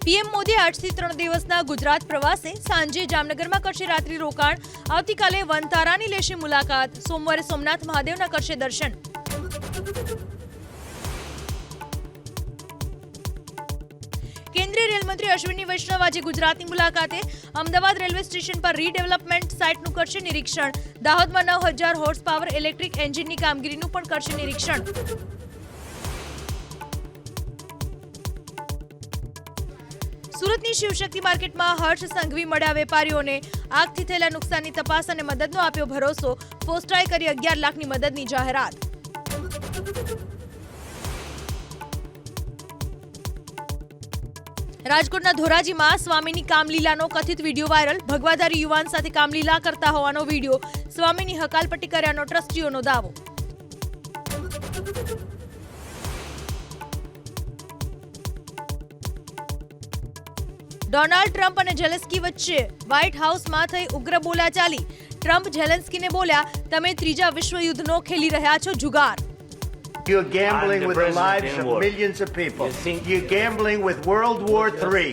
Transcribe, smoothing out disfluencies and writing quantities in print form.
PM Modi 8 થી 3 દિવસના ગુજરાત પ્રવાસે સાંજે જામનગરમાં કરશે રાત્રિ રોકાણ. આવતીકાલે વનતારાની લેશે મુલાકાત. સોમવારે સોમનાથ મહાદેવના કરશે દર્શન. કેન્દ્રીય રેલ મંત્રી અશ્વિની વૈષ્ણવ આજે ગુજરાતની મુલાકાતે. અમદાવાદ રેલવે સ્ટેશન પર રીડેવલપમેન્ટ સાઇટનું કરશે નિરીક્ષણ. દાહોદમાં 9000 હોર્સ પાવર ઇલેક્ટ્રિક એન્જિનની કામગીરીનું પણ કરશે નિરીક્ષણ. સુરતની શિવશક્તિ માર્કેટમાં હર્ષ સંઘવી મળ્યા વેપારીઓને. આગથી થયેલા નુકસાનની તપાસ અને મદદનો આપ્યો ભરોસો. ફોસ્ટાએ કરી 11 લાખની મદદની જાહેરાત. રાજકોટના ધોરાજીમાં સ્વામીની કામલીલાનો કથિત વિડીયો વાયરલ. ભગવાધારી યુવાન સાથે કામલીલા કરતા હોવાનો વિડીયો. સ્વામીની હકાલપટ્ટી કર્યાનો ટ્રસ્ટીઓનો દાવો. ડોનાલ્ડ ટ્રમ્પ અને ઝેલેન્સ્કી વચ્ચે વ્હાઇટ હાઉસમાં થઈ ઉગ્ર બોલાચાલી. ટ્રમ્પ ઝેલેન્સ્કીને બોલ્યા, તમે ત્રીજા વિશ્વયુદ્ધનો ખેલી રહ્યા છો જુગાર. You're gambling with the lives of millions of people. You're gambling with World War III.